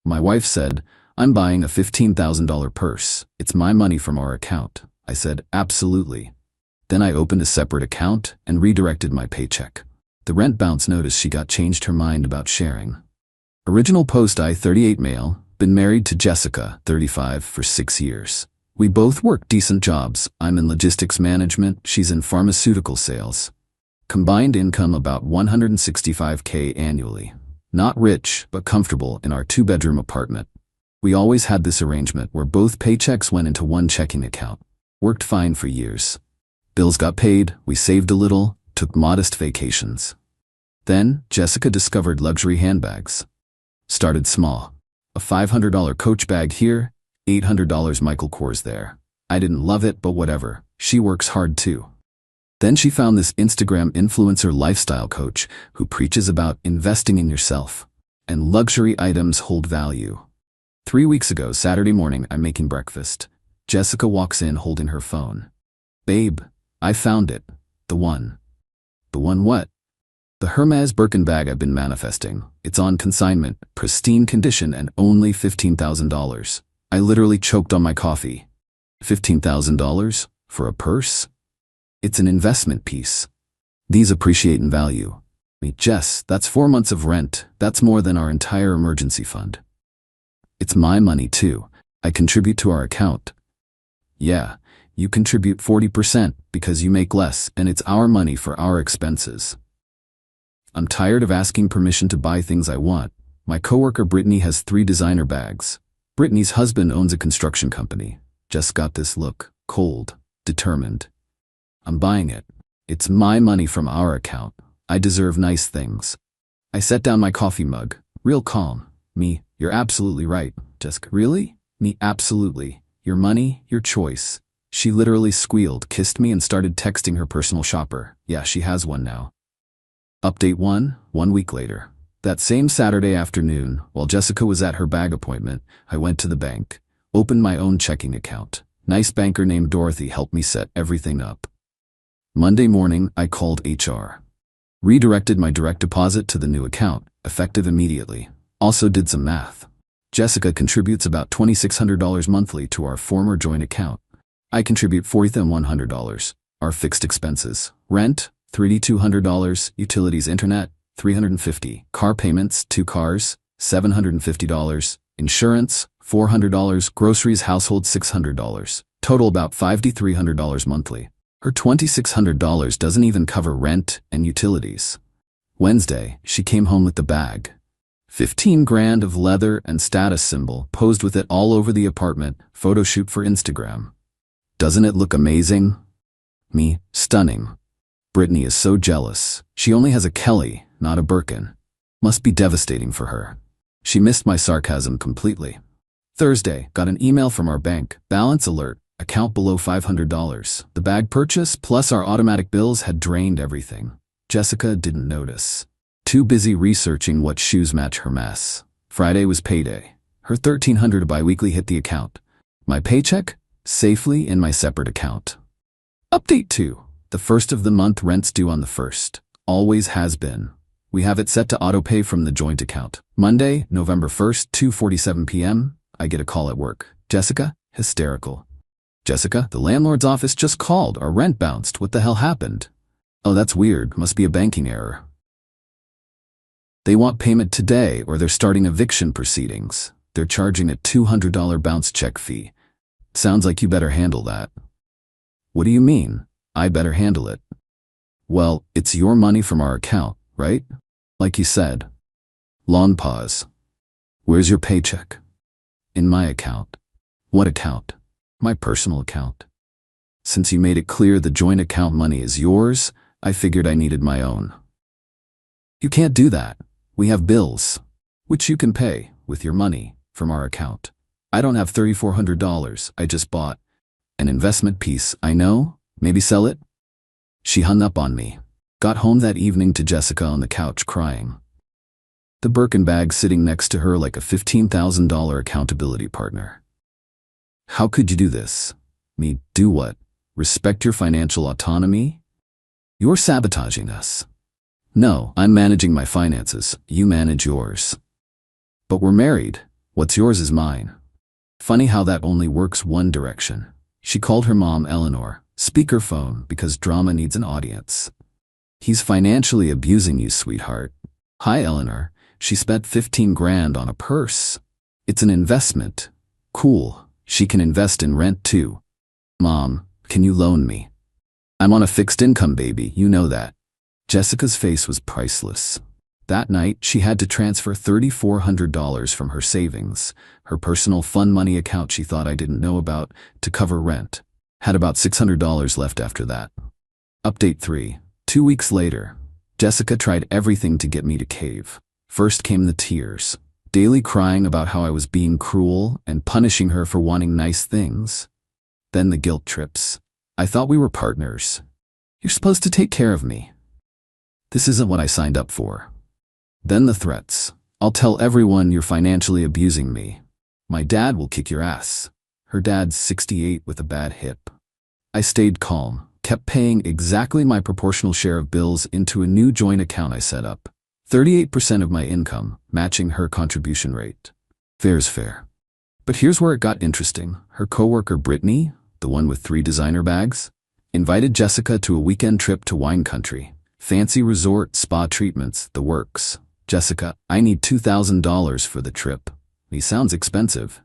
My wife said, "I'm buying a $15,000 purse. It's my money from our account." I said, "Absolutely." Then I opened a separate account and redirected my paycheck. The rent bounce noticed she got changed her mind about sharing. Original post: I, 38 male, been married to Jessica, 35, for 6 years. We both work decent jobs. I'm in logistics management, she's in pharmaceutical sales. Combined income about $165K annually. Not rich, but comfortable in our 2-bedroom apartment. We always had this arrangement where both paychecks went into one checking account. Worked fine for years. Bills got paid, we saved a little, took modest vacations. Then, Jessica discovered luxury handbags. Started small. A $500 Coach bag here, $800 Michael Kors there. I didn't love it, but whatever. She works hard too. Then she found this Instagram influencer lifestyle coach who preaches about investing in yourself. And luxury items hold value. 3 weeks ago, Saturday morning, I'm making breakfast. Jessica walks in holding her phone. "Babe, I found it. The one." "The one what?" "The Hermes Birkin bag I've been manifesting. It's on consignment, pristine condition, and only $15,000. I literally choked on my coffee. $15,000? For a purse? It's an investment piece. These appreciate in value. Jess, that's 4 months of rent. That's more than our entire emergency fund. It's my money too. I contribute to our account." "Yeah, you contribute 40% because you make less, and it's our money for our expenses." I'm tired of asking permission to buy things I want. My coworker Brittany has 3 designer bags. Brittany's husband owns a construction company. Just got this look, cold, determined. I'm buying it. It's my money from our account. I deserve nice things. I set down my coffee mug, real calm. "Me, you're absolutely right." Jessica, "Really?" "Me, absolutely. Your money, your choice." She literally squealed, kissed me, and started texting her personal shopper. Yeah, she has one now. Update 1 week later. That same Saturday afternoon, while Jessica was at her bag appointment, I went to the bank, opened my own checking account. Nice banker named Dorothy helped me set everything up. Monday morning, I called HR. Redirected my direct deposit to the new account, effective immediately. Also did some math. Jessica contributes about $2,600 monthly to our former joint account. I contribute $4,100. Our fixed expenses: rent, $3,200, utilities, internet, $350, car payments, 2 cars, $750, insurance, $400, groceries, household, $600. Total about $5,300 monthly. Her $2,600 doesn't even cover rent and utilities. Wednesday, she came home with the bag. 15 grand of leather and status symbol, posed with it all over the apartment, photo shoot for Instagram. Doesn't it look amazing? Me, stunning. Brittany is so jealous. She only has a Kelly, not a Birkin. Must be devastating for her. She missed my sarcasm completely. Thursday, got an email from our bank. Balance alert, account below $500. The bag purchase plus our automatic bills had drained everything. Jessica didn't notice. Too busy researching what shoes match her mess. Friday was payday. Her $1,300 biweekly hit the account. My paycheck? Safely in my separate account. Update 2. The first of the month rent's due on the 1st. Always has been. We have it set to auto-pay from the joint account. Monday, November 1st, 2:47 p.m., I get a call at work. "Jessica?" Hysterical. "Jessica, the landlord's office just called. Our rent bounced. What the hell happened?" "Oh, that's weird. Must be a banking error. They want payment today or they're starting eviction proceedings. They're charging a $200 bounce check fee. Sounds like you better handle that." "What do you mean? I better handle it?" "Well, it's your money from our account, right? Like you said." Long pause. "Where's your paycheck?" "In my account." "What account?" "My personal account." "Since you made it clear the joint account money is yours, I figured I needed my own." "You can't do that. We have bills, which you can pay with your money from our account. I don't have $3,400. I just bought an investment piece. I know. Maybe sell it?" She hung up on me. Got home that evening to Jessica on the couch crying. The Birkin bag sitting next to her like a $15,000 accountability partner. "How could you do this?" "Me, do what? Respect your financial autonomy? You're sabotaging us." "No, I'm managing my finances. You manage yours." "But we're married. What's yours is mine. Funny how that only works one direction. She called her mom Eleanor, speakerphone, because drama needs an audience. He's financially abusing you, sweetheart. Hi, Eleanor. She spent 15 grand on a purse. It's an investment. Cool. She can invest in rent too. Mom, can you loan me? I'm on a fixed income, baby, you know that. Jessica's face was priceless. That night, she had to transfer $3,400 from her savings, her personal fun money account she thought I didn't know about, to cover rent. Had about $600 left after that. Update 3. 2 weeks later, Jessica tried everything to get me to cave. First came the tears, daily crying about how I was being cruel and punishing her for wanting nice things. Then the guilt trips. I thought we were partners. You're supposed to take care of me. This isn't what I signed up for. Then the threats. I'll tell everyone you're financially abusing me. My dad will kick your ass. Her dad's 68 with a bad hip. I stayed calm, kept paying exactly my proportional share of bills into a new joint account I set up. 38% of my income, matching her contribution rate. Fair's fair. But here's where it got interesting. Her coworker Brittany, the one with 3 designer bags, invited Jessica to a weekend trip to wine country. Fancy resort, spa treatments, the works. Jessica, I need $2,000 for the trip. He sounds expensive.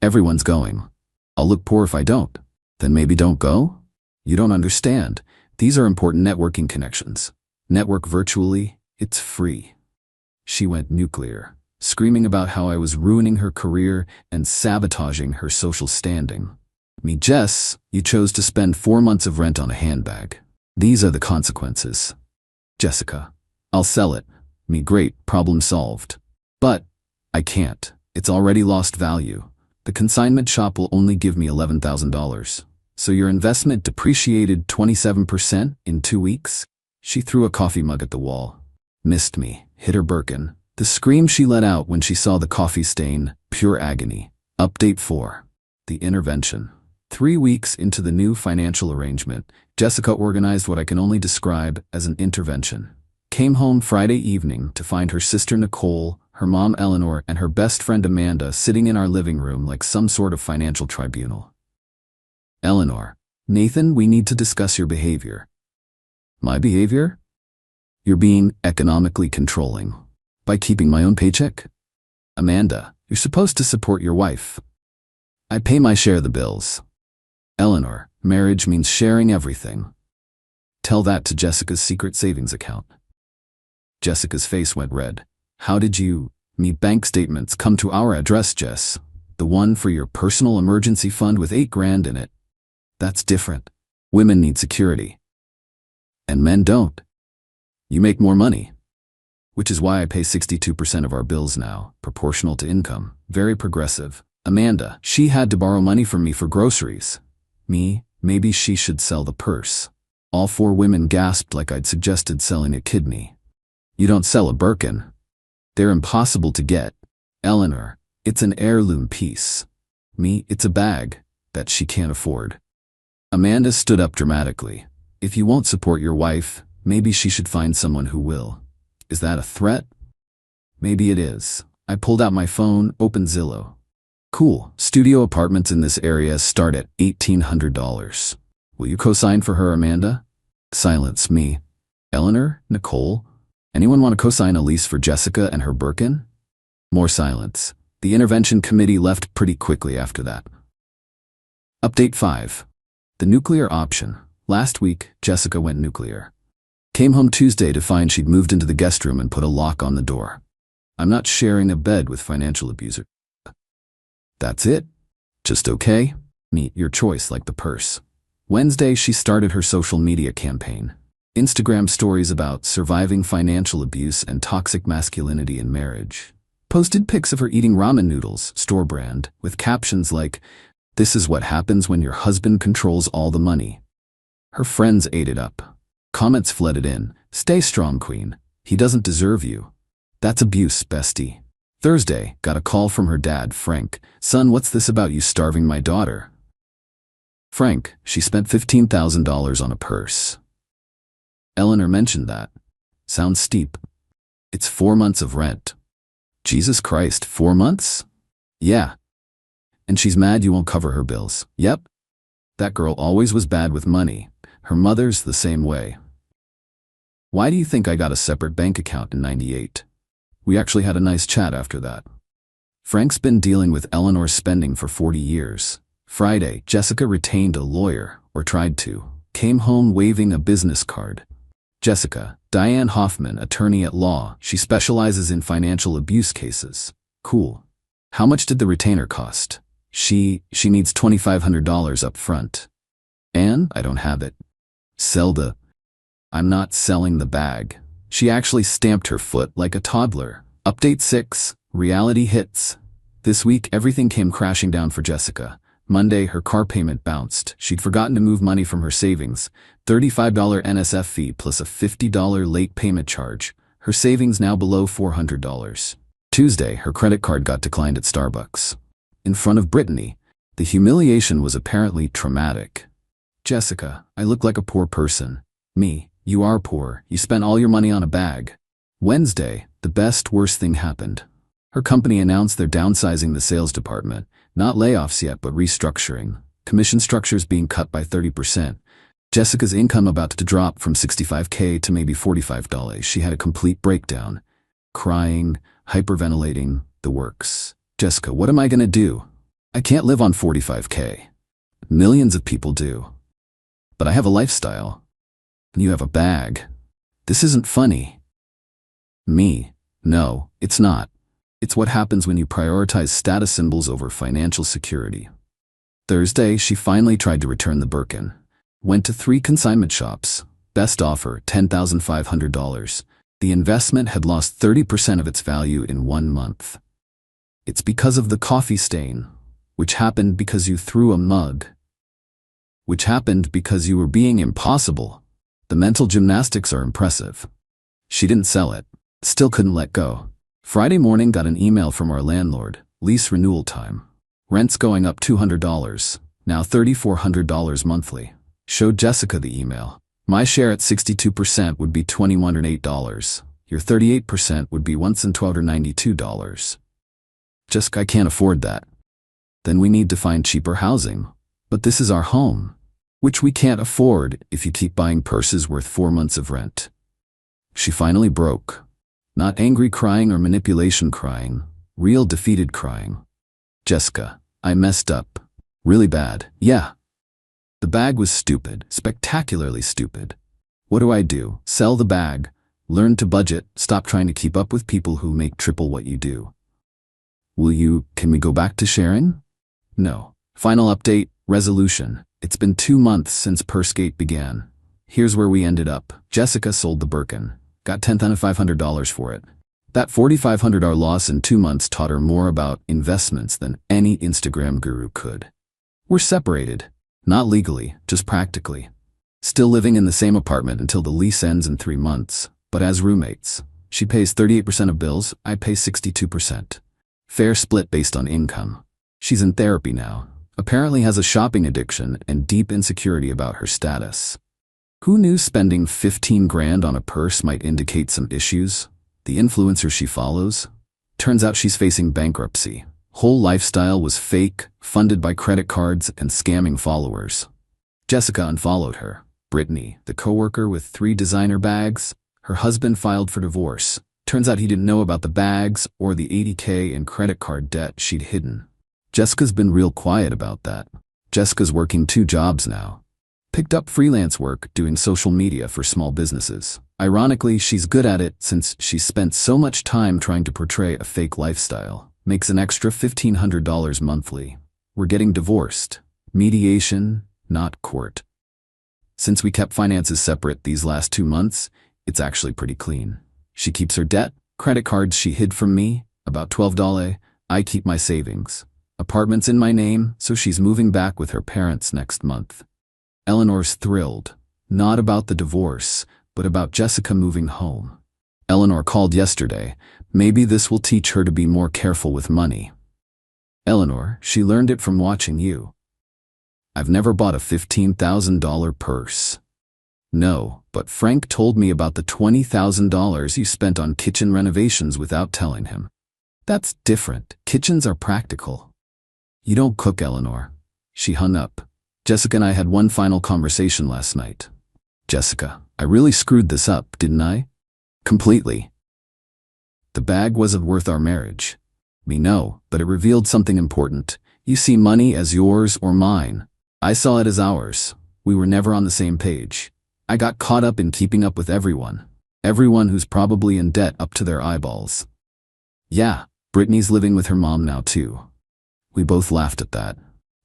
Everyone's going. I'll look poor if I don't. Then maybe don't go? You don't understand. These are important networking connections. Network virtually, it's free. She went nuclear, screaming about how I was ruining her career and sabotaging her social standing. Me, Jess, you chose to spend 4 months of rent on a handbag. These are the consequences. Jessica, I'll sell it. Me, great, problem solved. But I can't. It's already lost value. The consignment shop will only give me $11,000. So your investment depreciated 27% in 2 weeks? She threw a coffee mug at the wall. Missed me, hit her Birkin. The scream she let out when she saw the coffee stain, pure agony. Update 4. The intervention. 3 weeks into the new financial arrangement, Jessica organized what I can only describe as an intervention. Came home Friday evening to find her sister Nicole, her mom Eleanor, and her best friend Amanda sitting in our living room like some sort of financial tribunal. Eleanor, Nathan, we need to discuss your behavior. My behavior? You're being economically controlling. By keeping my own paycheck? Amanda, you're supposed to support your wife. I pay my share of the bills. Eleanor, marriage means sharing everything. Tell that to Jessica's secret savings account. Jessica's face went red. How did you, me bank statements come to our address, Jess? The one for your personal emergency fund with 8 grand in it. That's different. Women need security. And men don't. You make more money. Which is why I pay 62% of our bills now, proportional to income, very progressive. Amanda, she had to borrow money from me for groceries. Me, maybe she should sell the purse. All 4 women gasped like I'd suggested selling a kidney. You don't sell a Birkin. They're impossible to get. Eleanor, it's an heirloom piece. Me, it's a bag that she can't afford. Amanda stood up dramatically. If you won't support your wife, maybe she should find someone who will. Is that a threat? Maybe it is. I pulled out my phone, opened Zillow. Cool, studio apartments in this area start at $1,800. Will you co-sign for her, Amanda? Silence. Me. Eleanor? Nicole? Anyone want to co-sign a lease for Jessica and her Birkin? More silence. The intervention committee left pretty quickly after that. Update 5. The nuclear option. Last week, Jessica went nuclear. Came home Tuesday to find she'd moved into the guest room and put a lock on the door. I'm not sharing a bed with financial abuser. That's it? Just okay? Neat, your choice, like the purse. Wednesday, she started her social media campaign. Instagram stories about surviving financial abuse and toxic masculinity in marriage. Posted pics of her eating ramen noodles, store brand, with captions like, "This is what happens when your husband controls all the money." Her friends ate it up. Comments flooded in. "Stay strong, queen. He doesn't deserve you." That's abuse, bestie. Thursday, got a call from her dad, Frank. "Son, what's this about you starving my daughter?" Frank, she spent $15,000 on a purse. Eleanor mentioned that. Sounds steep. It's 4 months of rent. Jesus Christ, 4 months? Yeah. And she's mad you won't cover her bills. Yep. That girl always was bad with money. Her mother's the same way. Why do you think I got a separate bank account in '98? We actually had a nice chat after that. Frank's been dealing with Eleanor's spending for 40 years. Friday, Jessica retained a lawyer, or tried to. Came home waving a business card. Jessica, Diane Hoffman, attorney at law. She specializes in financial abuse cases. Cool. How much did the retainer cost? She needs $2,500 up front. And I don't have it. I'm not selling the bag. She actually stamped her foot like a toddler. Update 6, reality hits. This week, everything came crashing down for Jessica. Monday, her car payment bounced. She'd forgotten to move money from her savings. $35 NSF fee plus a $50 late payment charge. Her savings now below $400. Tuesday, her credit card got declined at Starbucks. In front of Brittany, the humiliation was apparently traumatic. Jessica, I look like a poor person. Me, you are poor. You spent all your money on a bag. Wednesday, the worst thing happened. Her company announced they're downsizing the sales department. Not layoffs yet, but restructuring. Commission structures being cut by 30%. Jessica's income about to drop from $65K to maybe $45. She had a complete breakdown. Crying, hyperventilating, the works. Jessica, what am I gonna do? I can't live on $45K. Millions of people do. But I have a lifestyle. And you have a bag. This isn't funny. Me. No, it's not. It's what happens when you prioritize status symbols over financial security. Thursday, she finally tried to return the Birkin. Went to 3 consignment shops. Best offer, $10,500. The investment had lost 30% of its value in 1 month. It's because of the coffee stain, which happened because you threw a mug. Which happened because you were being impossible. The mental gymnastics are impressive. She didn't sell it. Still couldn't let go. Friday morning, got an email from our landlord. Lease renewal time. Rent's going up $200. Now $3,400 monthly. Showed Jessica the email. My share at 62% would be $2,108. Your 38% would be $1,292. Jessica, I can't afford that. Then we need to find cheaper housing. But this is our home, which we can't afford if you keep buying purses worth 4 months of rent. She finally broke. Not angry crying or manipulation crying, real defeated crying. Jessica, I messed up. Really bad. Yeah. The bag was stupid, spectacularly stupid. What do I do? Sell the bag, learn to budget, stop trying to keep up with people who make triple what you do. Can we go back to sharing? No. Final update, resolution. It's been 2 months since Pursegate began. Here's where we ended up. Jessica sold the Birkin. Got $10,500 for it. That $4,500 loss in 2 months taught her more about investments than any Instagram guru could. We're separated. Not legally, just practically. Still living in the same apartment until the lease ends in 3 months, but as roommates. She pays 38% of bills, I pay 62%. Fair split based on income. She's in therapy now. Apparently has a shopping addiction and deep insecurity about her status. Who knew spending 15 grand on a purse might indicate some issues? The influencer she follows? Turns out she's facing bankruptcy. Whole lifestyle was fake, funded by credit cards and scamming followers. Jessica unfollowed her. Brittany, the coworker with 3 designer bags, her husband filed for divorce. Turns out he didn't know about the bags or the $80K in credit card debt she'd hidden. Jessica's been real quiet about that. Jessica's working 2 jobs now. Picked up freelance work doing social media for small businesses. Ironically, she's good at it since she's spent so much time trying to portray a fake lifestyle. Makes an extra $1,500 monthly. We're getting divorced. Mediation, not court. Since we kept finances separate these last 2 months, it's actually pretty clean. She keeps her debt, credit cards she hid from me, about $12. I keep my savings. Apartment's in my name, so she's moving back with her parents next month. Eleanor's thrilled. Not about the divorce, but about Jessica moving home. Eleanor called yesterday. Maybe this will teach her to be more careful with money. Eleanor, she learned it from watching you. I've never bought a $15,000 purse. No, but Frank told me about the $20,000 you spent on kitchen renovations without telling him. That's different. Kitchens are practical. You don't cook, Eleanor. She hung up. Jessica and I had one final conversation last night. Jessica, I really screwed this up, didn't I? Completely. The bag wasn't worth our marriage. Me no, but it revealed something important. You see money as yours or mine. I saw it as ours. We were never on the same page. I got caught up in keeping up with everyone. Everyone who's probably in debt up to their eyeballs. Yeah, Brittany's living with her mom now too. We both laughed at that.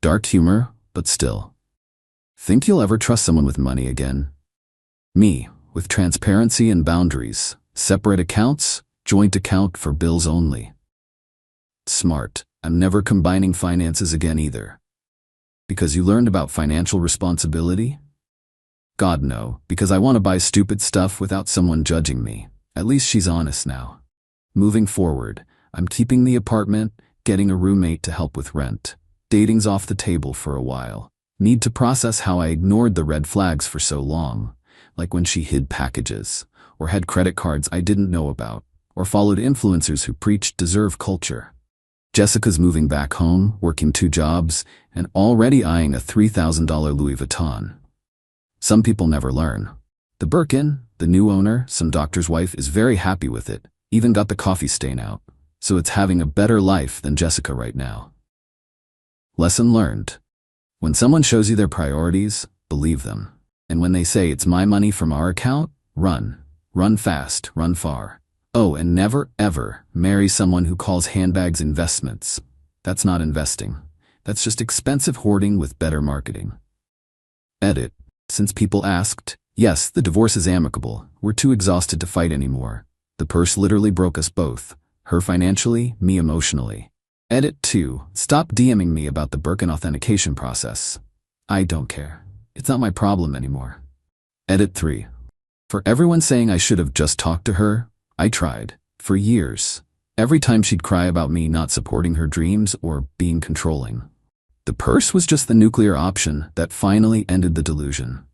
Dark humor, but still. Think you'll ever trust someone with money again? Me, with transparency and boundaries. Separate accounts, joint account for bills only. Smart. I'm never combining finances again either. Because you learned about financial responsibility? God no, because I want to buy stupid stuff without someone judging me. At least she's honest now. Moving forward, I'm keeping the apartment, getting a roommate to help with rent. Dating's off the table for a while. Need to process how I ignored the red flags for so long. Like when she hid packages, or had credit cards I didn't know about, or followed influencers who preached deserve culture. Jessica's moving back home, working 2 jobs, and already eyeing a $3,000 Louis Vuitton. Some people never learn. The Birkin, the new owner, some doctor's wife, is very happy with it, even got the coffee stain out, so it's having a better life than Jessica right now. Lesson learned. When someone shows you their priorities, believe them. And when they say it's my money from our account, run. Run fast, run far. Oh, and never, ever marry someone who calls handbags investments. That's not investing. That's just expensive hoarding with better marketing. Edit. Since people asked, yes, the divorce is amicable. We're too exhausted to fight anymore. The purse literally broke us both. Her financially, me emotionally. Edit 2. Stop DMing me about the Birkin authentication process. I don't care. It's not my problem anymore. Edit 3. For everyone saying I should have just talked to her, I tried. For years. Every time she'd cry about me not supporting her dreams or being controlling. The purse was just the nuclear option that finally ended the delusion.